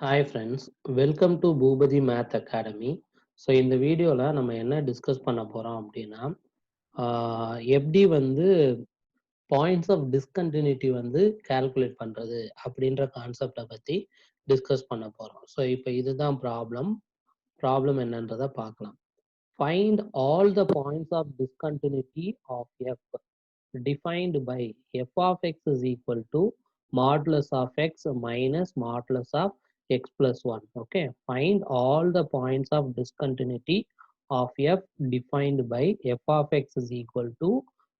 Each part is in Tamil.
Hi friends, welcome to Boopathi math academy. So இந்த வீடியோவில் நம்ம என்ன டிஸ்கஸ் பண்ண போகிறோம் அப்படின்னா, எப்படி வந்து பாயிண்ட்ஸ் ஆஃப் டிஸ்கண்டினியூட்டி வந்து கால்குலேட் பண்ணுறது அப்படின்ற கான்செப்டை பற்றி டிஸ்கஸ் பண்ண போகிறோம். ஸோ இப்போ இதுதான் ப்ராப்ளம் என்னன்றதை பார்க்கலாம். Find all the points of discontinuity of f defined by f of x is equal to modulus of x minus modulus of x plus 1. Okay, find all the points of discontinuity of f defined by f of x is equal to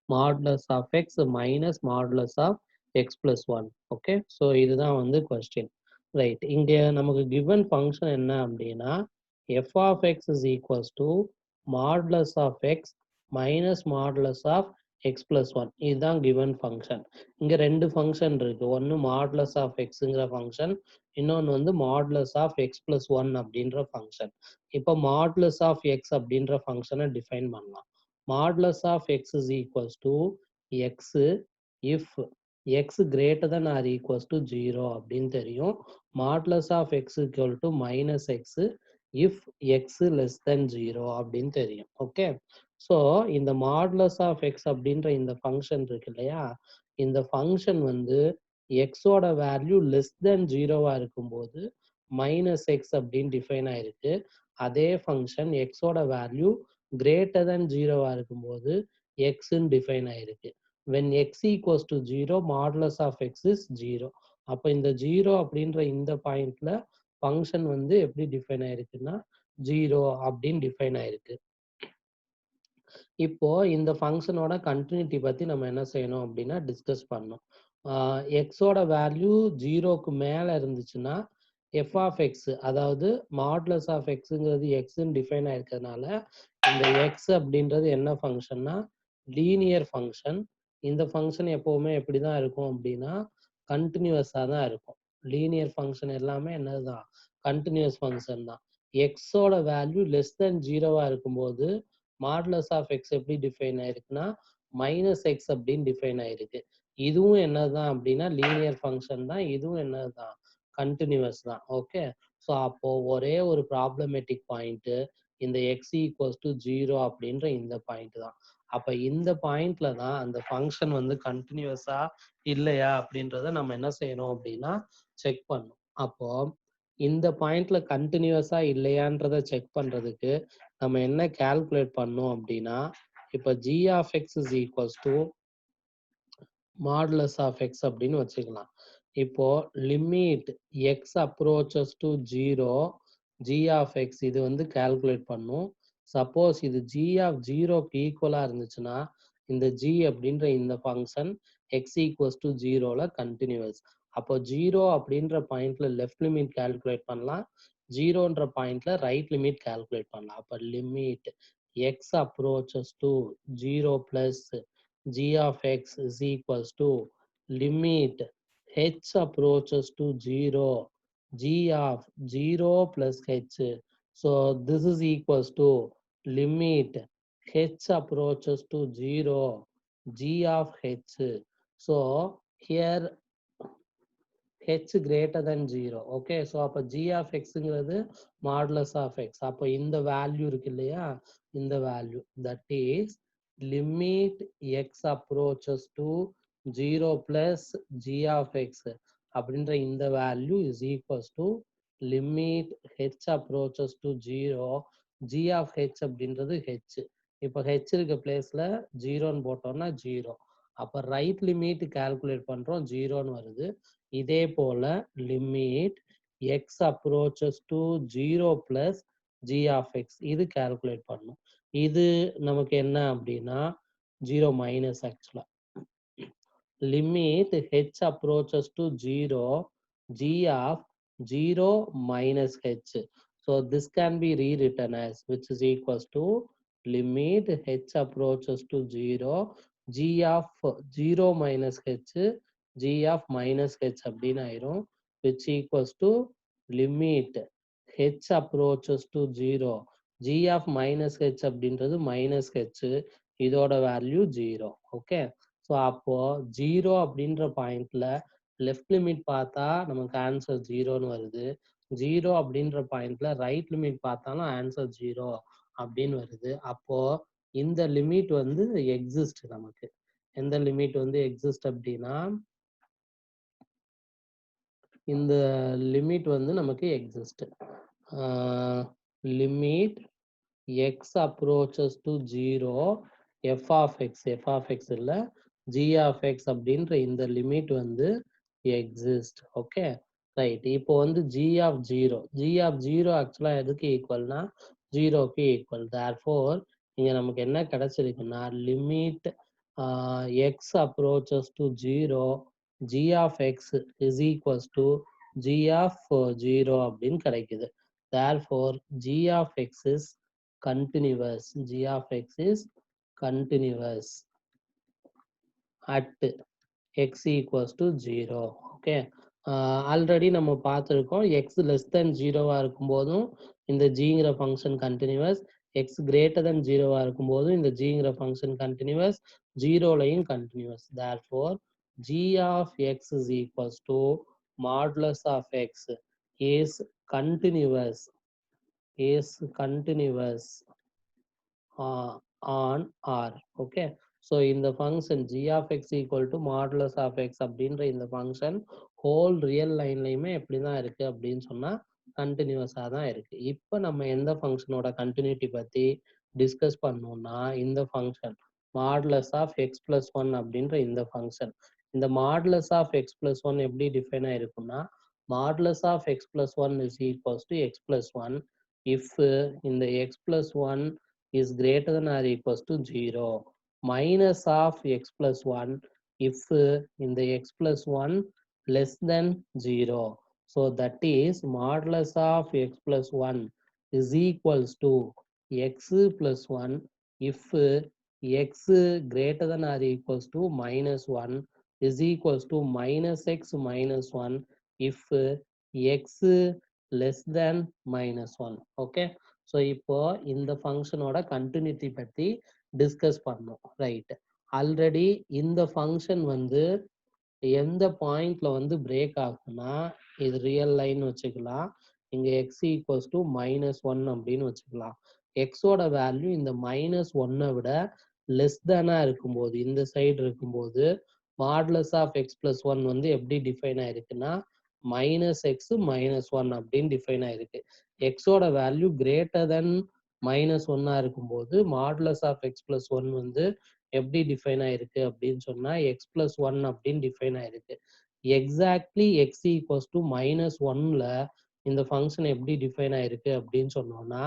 modulus of x minus modulus of x plus 1. Okay, so இதுதான் வந்து question. Right, இங்க நமக்கு given function என்ன அப்படின்னா f of x is equals to modulus of x minus modulus of x plus 1 இதுதான் given function. இங்க ரெண்டு ஃபங்க்ஷன் இருக்கு. ஒன்று மாடுலஸ் ஆஃப் எக்ஸுங்கிற ஃபங்க்ஷன், இன்னொன்று வந்து modulus of x plus one அப்படின்ற ஃபங்க்ஷன். இப்போ மாடுலஸ் ஆஃப் எக்ஸ் அப்படின்ற ஃபங்க்ஷனை டிஃபைன் பண்ணலாம். Modulus of x is equals to x if x greater than or equals to 0 அப்படின்னு தெரியும். Modulus of x equal to minus x if x less than 0 அப்படின்னு தெரியும். ஓகே, ஸோ இந்த மாடுலஸ் ஆஃப் எக்ஸ் அப்படின்ற இந்த ஃபங்க்ஷன் இருக்கு இல்லையா, இந்த ஃபங்க்ஷன் வந்து எக்ஸோட வேல்யூ லெஸ் தென் 0வா இருக்கும்போது மைனஸ் எக்ஸ் அப்படின்னு டிஃபைன் ஆயிருக்கு. அதே ஃபங்க்ஷன் எக்ஸோட வேல்யூ கிரேட்டர் தென் 0வா இருக்கும்போது எக்ஸ்ன்னு டிஃபைன் ஆயிருக்கு. when x equals to 0 modulus of x is 0. அப்போ இந்த 0 அப்படின்ற இந்த பாயிண்ட்ல ஃபங்க்ஷன் வந்து எப்படி டிஃபைன் ஆயிருக்குன்னா 0 அப்படின்னு டிஃபைன் ஆயிருக்கு. இப்போ இந்த ஃபங்க்ஷனோட கண்டினியூட்டி பத்தி நம்ம என்ன செய்யணும் அப்படின்னா டிஸ்கஸ் பண்ணணும். எக்ஸோட வேல்யூ 0க்கு மேல இருந்துச்சுன்னா எஃப் ஆஃப் எக்ஸ், அதாவது மாடுலஸ் ஆஃப் எக்ஸுங்கிறது எக்ஸ்ன்னு டிஃபைன் ஆயிருக்கிறதுனால இந்த எக்ஸ் அப்படின்றது என்ன ஃபங்க்ஷன்னா லீனியர் ஃபங்க்ஷன். இந்த ஃபங்க்ஷன் எப்பவுமே எப்படி தான் இருக்கும் அப்படின்னா கண்டினியூஸாக தான் இருக்கும். லீனியர் ஃபங்க்ஷன் எல்லாமே என்னதுதான், கண்டினியூஸ் ஃபங்க்ஷன் தான். எக்ஸோட வேல்யூ லெஸ் தென் 0வா இருக்கும்போது மாடுலஸ் ஆஃப் எக்ஸ் எப்படி டிஃபைன் ஆயிருக்குன்னா மைனஸ் எக்ஸ் அப்படின்னு டிஃபைன் ஆயிருக்கு. இதுவும் என்னதான் அப்படின்னா லீனியர் ஃபங்க்ஷன் தான், இதுவும் என்னதான் கண்டினியூஸ் தான். ஓகே, ஸோ அப்போ ஒரே ஒரு ப்ராப்ளமேட்டிக் பாயிண்ட் இந்த எக்ஸ் ஈக்குவல்ஸ் டு 0 அப்படின்ற இந்த பாயிண்ட் தான். அப்ப இந்த பாயிண்ட்ல தான் அந்த ஃபங்க்ஷன் வந்து கண்டினியூஸா இல்லையா அப்படின்றத நம்ம என்ன செய்யணும் அப்படின்னா செக் பண்ணணும். அப்போ இந்த பாயிண்ட்ல கண்டினியூஸா இல்லையான்றத செக் பண்றதுக்கு நம்ம என்ன கால்குலேட் பண்ணோம் அப்படின்னா, இப்போ g of x is equals to modulus of x அப்படின்னு வச்சுக்கலாம். இப்போ limit x approaches to 0 g of x இது வந்து கால்குலேட் பண்ணும். சப்போஸ் இது g of 0க்கு ஈக்குவலா இருந்துச்சுன்னா இந்த g அப்படின்ற இந்த ஃபங்க்ஷன் x equals to 0ல கண்டினியூஸ். அப்போ 0 அப்படின்ற பாயிண்ட்ல லெஃப்ட் லிமிட் கால்குலேட் பண்ணலாம், 0ன்ற பாயிண்ட்ல ரைட் லிமிட் கால்குலேட் பண்ணலாம். அப்போ limit x approaches to 0 plus g of x is equals to limit h approaches to 0 g of 0 plus h. So this is equals to limit h approaches to 0 g of h. So here h greater than 0. Okay, so அப்போ g of xங்கிறது மாடுலஸ் ஆஃப் x. அப்போ இந்த வேல்யூ இருக்கு இல்லையா, இந்த value that is limit x approaches to 0 plus g of x அப்படின்ற இந்த value is equals to limit h approaches to 0 g of h அப்படின்றது h. இப்போ h இருக்க பிளேஸ்ல 0ன்னு போட்டோம்னா 0. அப்போ ரைட் லிமிட் கால்குலேட் பண்றோம், 0ன்னு வருது. இதே போல limit x approaches to 0 plus g of x இது கால்குலேட் பண்ணும். இது நமக்கு என்ன அப்படின்னா 0 மைனஸ் ஆக்சுவலா limit h approaches to 0 g of 0 minus h. So this can be rewritten as which is equals to limit h approaches to 0 g of 0 minus h g of minus h அப்படின்னு ஆயிரும், which equals to limit h approaches to 0 g of minus h அப்படின்றது minus h, இதோட வேல்யூ 0. ஓகே, ஸோ அப்போ 0 அப்படின்ற பாயிண்ட்ல லெஃப்ட் லிமிட் பார்த்தா நமக்கு ஆன்சர் 0ன்னு வருது. 0 அப்படின்ற பாயிண்ட்ல ரைட் லிமிட் பார்த்தாலும் ஆன்சர் 0 அப்படின்னு வருது. அப்போ இந்த லிமிட் வந்து எக்ஸிஸ்ட் நமக்கு. எந்த லிமிட் வந்து எக்ஸிஸ்ட் அப்படின்னா இந்த லிமிட் வந்து நமக்கு exist. Limit x approaches to 0 f of x இல்ல g of x அப்படின்ற இந்த லிமிட் வந்து எக்ஸிஸ்ட். Okay right. இப்போ வந்து g of 0 ஆக்சுவலா எதுக்கு ஈக்குவல்னா 0க்கு ஈக்குவல். தேர்ஃபோர் இங்க நமக்கு என்ன கிடைச்சிருக்குன்னா limit x approaches to 0 g of x is equals to g of 0 அப்படின்னு கிடைக்குது. Therefore g of x is continuous. G of x is continuous at x equals to 0. Okay already நம்ம பார்த்துருக்கோம் x லெஸ் தென் 0வா இருக்கும்போதும் இந்த ஜிங்கிற function continuous, x greater than 0வா இருக்கும்போதும் இந்த ஜிங்கிற ஃபங்க்ஷன் கண்டினியூவஸ், 0லையும் continuous. Therefore g of x is equals to modulus of x is continuous on R. Okay so இந்த function g of x equal to modulus of x அப்படின்ற இந்த ஃபங்க்ஷன் ஹோல் ரியல் லைன்லையுமே எப்படி தான் இருக்கு அப்படின்னு சொன்னா கண்டினியூஸாக தான் இருக்கு. இப்போ நம்ம எந்த ஃபங்க்ஷனோட கண்டினியூட்டி பத்தி டிஸ்கஸ் பண்ணோம்னா இந்த function modulus of x plus one அப்படின்ற இந்த ஃபங்க்ஷன். இந்த modulus of x plus one எப்படி டிஃபைன் ஆயிருக்கும்னா modulus of x plus one is equals to x plus one if இந்த x plus one is greater than or equals to 0 minus of x plus 1 if in the x plus 1 less than 0. So that is modulus of x plus 1 is equals to x plus 1 if x greater than or equals to minus 1 is equals to minus x minus 1 if x less than minus 1. Okay. So இப்போ இந்த ஃபங்க்ஷனோட கண்டினியூட்டி பற்றி டிஸ்கஸ் பண்ணோம். ரைட். ஆல்ரெடி இந்த ஃபங்க்ஷன் வந்து எந்த பாயிண்ட்ல வந்து பிரேக் ஆகும்னா இது ரியல் லைன் வச்சுக்கலாம். இங்க எக்ஸ் ஈக்குவல்ஸ் டு -1 அப்படின்னு வச்சுக்கலாம். எக்ஸோட வேல்யூ இந்த -1 விட லெஸ் தானா இருக்கும்போது இந்த சைடு இருக்கும்போது modulus of x plus one வந்து எப்படி டிஃபைன் ஆயிருக்குன்னா -x-1 அப்படின்னு டிஃபைன் ஆயிருக்கு. எக்ஸோட வேல்யூ கிரேட்டர் தென் -1 இருக்கும்போது modulus of x plus one வந்து எப்படி டிஃபைன் ஆயிருக்கு அப்படின்னு சொன்னா எக்ஸ் பிளஸ் ஒன் அப்படின்னு டிஃபைன் ஆயிருக்கு. எக்ஸாக்ட்லி எக்ஸ் ஈக்குவல்ஸ் டு -1ல இந்த ஃபங்க்ஷன் எப்படி டிஃபைன் ஆயிருக்கு அப்படின்னு சொன்னோம்னா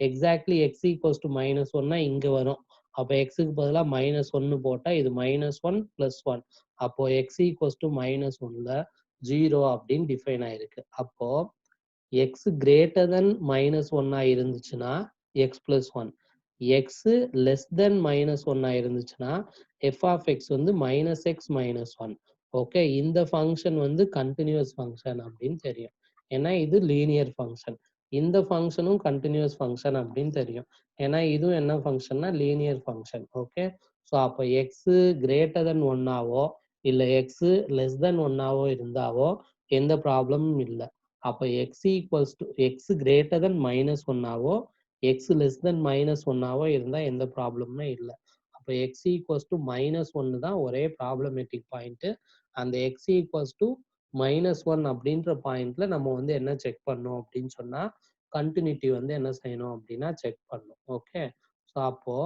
எக்ஸாக்ட்லி எக்ஸ் ஈக்குவல்ஸ் டு -1னா இங்க வரும். அப்போ எக்ஸுக்கு பதிலாக -1 போட்டா இது -1 + 1. அப்போ எக்ஸ் ஈக்குவல்ஸ் டு -1ல 0 அப்படின்னு டிஃபைன் ஆயிருக்கு. அப்போ எக்ஸ் கிரேட்டர் தென் -1 இருந்துச்சுன்னா X plus one, X less தென் -1 இருந்துச்சுன்னா எஃப் ஆஃப் எக்ஸ் வந்து -x-1. ஓகே இந்த ஃபங்க்ஷன் வந்து கண்டினியூஸ் ஃபங்க்ஷன் அப்படின்னு தெரியும். ஏன்னா இது லீனியர் ஃபங்க்ஷன். இந்த ஃபங்க்ஷனும் கண்டினியூஸ் ஃபங்க்ஷன் அப்படின்னு தெரியும். ஏன்னா இதுவும் என்ன ஃபங்க்ஷன்னா லீனியர் ஃபங்க்ஷன். ஓகே ஸோ அப்போ எக்ஸ் கிரேட்டர் தென் 1ஆவோ இல்லை எக்ஸ் லெஸ் தென் 1ஆவோ இருந்தாவோ எந்த ப்ராப்ளமும் இல்லை. அப்போ x equals to x greater than -1ஆவோ எக்ஸ் லெஸ் தென் -1ஆவோ இருந்தால் எந்த ப்ராப்ளமுமே இல்லை. அப்போ எக்ஸ் ஈக்குவல்ஸ் டு -1 தான் ஒரே ப்ராப்ளமேட்டிக் பாயிண்ட்டு. அந்த எக்ஸ் ஈக்குவல்ஸ் டு -1 அப்படின்ற பாயிண்ட்ல நம்ம வந்து என்ன செக் பண்ணோம் அப்படின்னு சொன்னால் கண்டினியூட்டி வந்து என்ன செய்யணும் அப்படின்னா செக் பண்ணணும். ஓகே ஸோ அப்போ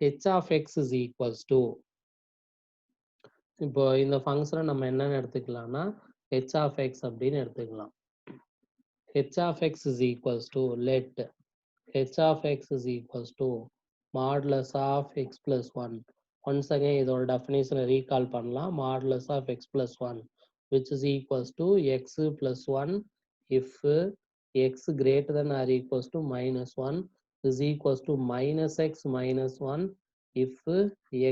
h of x is equals to இப்போ இந்த ஃபங்க்ஷனை நம்ம என்னன்னு எடுத்துக்கலாம்னா ஹெச் ஆஃப் எக்ஸ் அப்படின்னு எடுத்துக்கலாம். h of x is equals to let h of x is equals to modulus of x plus 1. Once again இதோட definition recall பண்ணலாம். modulus of x plus 1 which is equals to x plus 1 if x greater than or equals to -1 is equals to -x minus 1 if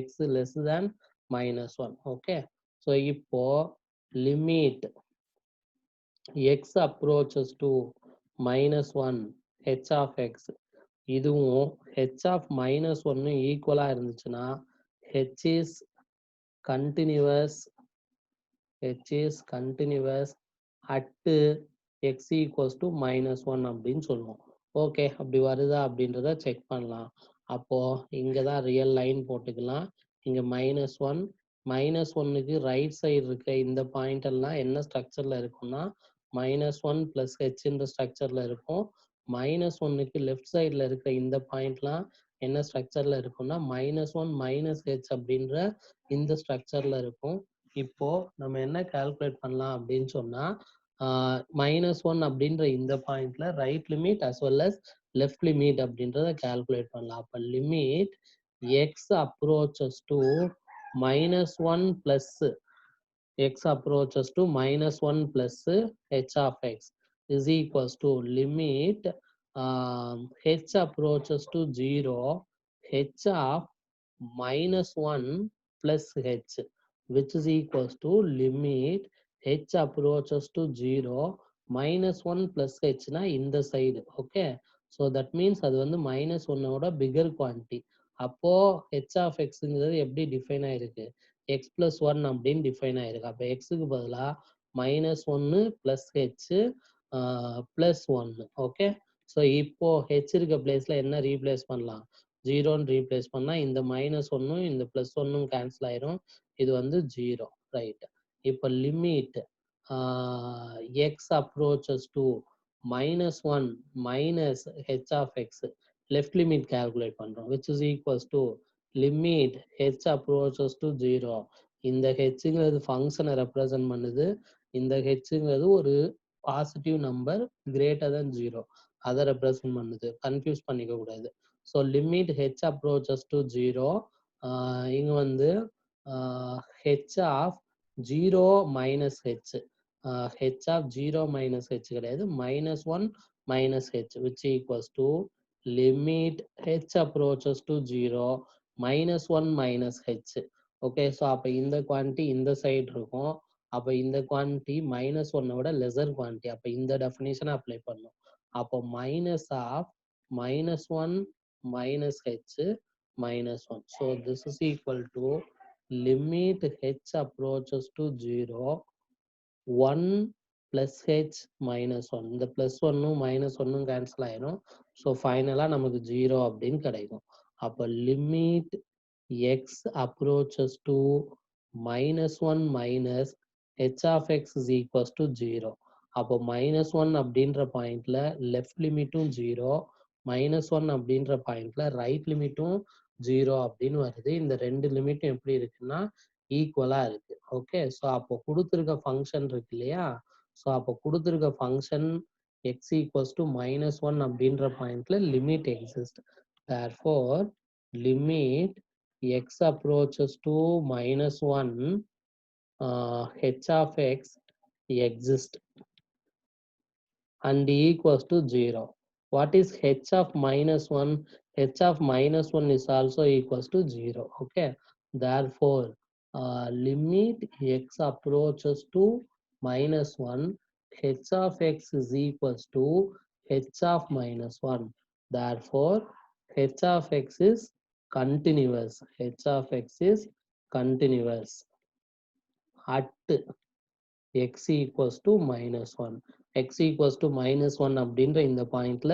x less than -1. Okay so இப்போ limit x approaches to -1 h of x இதுவும் h of -1 ஈக்குவலா இருந்துச்சுன்னா h is continuous at x equals to -1 அப்படின்னு சொல்லுவோம். ஓகே, அப்படி வருதா அப்படின்றத செக் பண்ணலாம். அப்போ இங்க தான் ரியல் லைன் போட்டுக்கலாம். இங்க -1 -1க்கு ரைட் சைடு இருக்க இந்த பாயிண்ட் எல்லாம் என்ன ஸ்ட்ரக்சர்ல இருக்கும்னா -1 + h ஸ்ட்ரக்சர்ல இருக்கும். -1க்கு லெஃப்ட் சைடில் இருக்க இந்த பாயிண்ட்லாம் என்ன ஸ்ட்ரக்சர்ல இருக்கும்னா -1 - h அப்படின்ற இந்த ஸ்ட்ரக்சர்ல இருக்கும். இப்போ நம்ம என்ன கால்குலேட் பண்ணலாம் அப்படின்னு சொன்னா -1 அப்படின்ற இந்த பாயிண்ட்ல right limit as well as left limit அப்படின்றத கால்குலேட் பண்ணலாம். அப்ப limit x approaches to -1 plus x approaches to -1 plus h of x is equals to limit h approaches to 0 h of -1 plus h, which is equals to limit h approaches to 0 -1 plus h na இந்த side. Okay, so that means அது வந்து -1ஓட பிகர் குவான்டிட்டி. அப்போ h of xங்கிறது எப்படி டிஃபைன் ஆயிருக்கு, x plus 1 அப்படின்னு டிஃபைன் ஆயிருக்கு. அப்போ எக்ஸுக்கு பதிலாக -1 plus h plus 1. Okay, so இப்போ h இருக்க பிளேஸ்ல என்ன ரீப்ளேஸ் பண்ணலாம், 0ன்னு ரீப்ளேஸ் பண்ணா இந்த -1ம் இந்த +1ம் கேன்சல் ஆயிரும். இது வந்து 0. ரைட். இப்போ limit x approaches to -1 minus h of x left limit calculate பண்றோம், which is equals to limit h approaches to 0. இந்த ஹெச்ங்கிறது ஃபங்க்ஷனை ரெப்ரசன்ட் பண்ணுது. இந்த ஹெச்ங்கிறது ஒரு பாசிட்டிவ் நம்பர் கிரேட்டர் than 0 அதை ரெப்ரசன்ட் பண்ணுது. கன்ஃபியூஸ் பண்ணிக்க கூடாது. So limit h approaches to 0, இங்கே வந்து h of 0 minus h, h of 0 minus h கிடையாது, -1 minus h, which equals to limit h approaches to 0 -1 minus h. Okay, so அப்போ இந்த குவான்டிட்டி இந்த சைடு இருக்கும். அப்போ இந்த குவான்டிட்டி -1 விட லெசர் குவான்டிட்டி. அப்போ இந்த டெஃபினேஷனை அப்ளை பண்ணும். அப்போ minus of -1 minus h -1. So this is equal to limit h approaches to 0 1 plus h minus 1. இந்த +1ம் -1ம் கேன்சல் ஆயிரும். ஸோ ஃபைனலாக நமக்கு 0 அப்படின்னு கிடைக்கும். அப்போ limit x approaches to -1 minus h of x is equals to 0. அப்போ -1 அப்படின்ற பாயிண்ட்ல லெஃப்ட் லிமிட்டும் 0, -1 அப்படின்ற பாயிண்ட்ல ரைட் லிமிட்டும் 0 அப்படின்னு வருது. இந்த ரெண்டு லிமிட்டும் எப்படி இருக்குன்னா ஈக்குவலா இருக்கு. ஓகே, ஸோ அப்போ கொடுத்துருக்க ஃபங்க்ஷன் இருக்கு இல்லையா, ஸோ அப்போ கொடுத்துருக்க ஃபங்க்ஷன் x ஈக்குவல்ஸ் டு -1 அப்படின்ற பாயிண்ட்ல limit exist. Therefore limit x approaches to -1 h of x exist and equals to 0. What is h of -1? h of -1 is also equals to 0. Okay, therefore limit x approaches to -1 h of x is equals to h of -1. Therefore h of x is continuous. h of x is continuous at x equals to -1. x equals to -1 அப்படின்ற இந்த பாயிண்ட்ல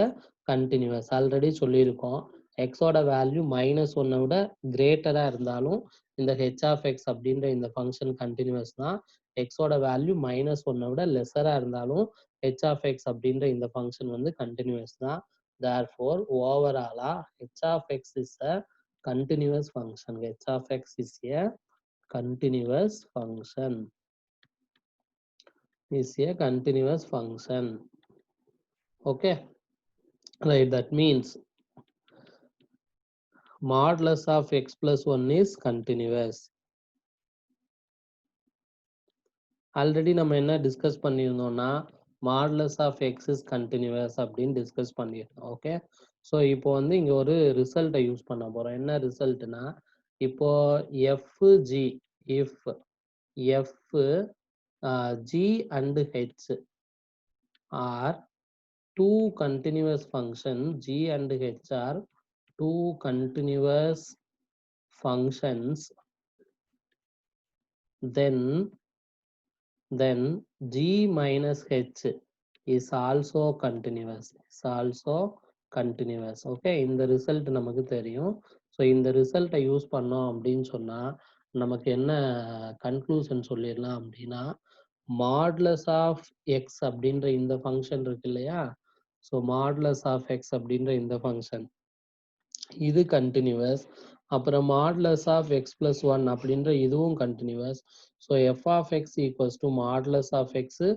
கண்டினியூஸ். ஆல்ரெடி சொல்லியிருக்கோம், எக்ஸோட வேல்யூ -1 விட கிரேட்டரா இருந்தாலும் இந்த h of x அப்படின்ற இந்த ஃபங்க்ஷன் கண்டினியூஸ் தான். எக்ஸோட வேல்யூ -1 விட லெஸரா இருந்தாலும் h of x அப்படின்ற இந்த ஃபங்க்ஷன் வந்து கண்டினியூஸ் தான். therefore ஓவராலா h of x is a continuous function. h of x is a continuous function. Is a continuous function. Okay, right, that means modulus of x plus 1 is continuous. Already நம்ம என்ன டிஸ்கஸ் பண்ணியிருந்தோம்னா modulus of x is continuous அப்படின்னு டிஸ்கஸ் பண்ணியிருந்தோம். ஓகே, ஸோ இப்போ வந்து இங்கே ஒரு ரிசல்ட்டை யூஸ் பண்ண போகிறோம். என்ன ரிசல்ட்னா, இப்போ f g, if f g and h are two continuous functions, g and h are two continuous functions, then g minus h is also continuous. Is also continuous. Okay, இந்த ரிசல்ட் நமக்கு தெரியும். ஸோ இந்த ரிசல்ட்டை யூஸ் பண்ணோம் அப்படின்னு சொன்னா நமக்கு என்ன கன்க்ளூஷன் சொல்லிடலாம் அப்படின்னா, மாடுலஸ் ஆஃப் எக்ஸ் அப்படின்ற இந்த ஃபங்க்ஷன் இருக்கு இல்லையா, ஸோ மாடுலஸ் ஆஃப் எக்ஸ் அப்படின்ற இந்த ஃபங்க்ஷன் இது கண்டினியூவஸ். அப்புறம் modulus of x plus one அப்படின்ற இதுவும் continuous. So f of x equals to modulus of x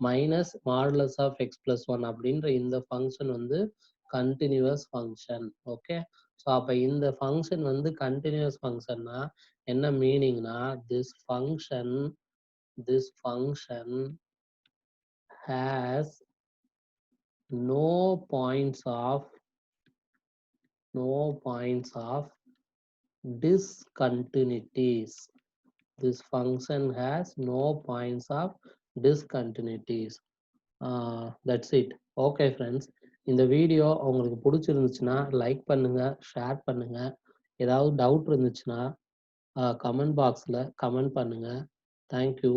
minus modulus of x plus one அப்படின்ற இந்த ஃபங்க்ஷன் வந்து கண்டினியூவஸ் ஃபங்க்ஷன். ஓகே, ஸோ அப்போ இந்த ஃபங்க்ஷன் வந்து கண்டினியூவஸ் ஃபங்க்ஷன்னா என்ன மீனிங்னா, this function has no points of discontinuities. This function has no points of discontinuities. That's it. Okay friends, இந்த வீடியோ உங்களுக்கு பிடிச்சிருந்துச்சுன்னா லைக் பண்ணுங்க, ஷேர் பண்ணுங்க. ஏதாவது டவுட் இருந்துச்சுன்னா கமெண்ட் பாக்ஸில் கமெண்ட் பண்ணுங்க. தேங்க்யூ.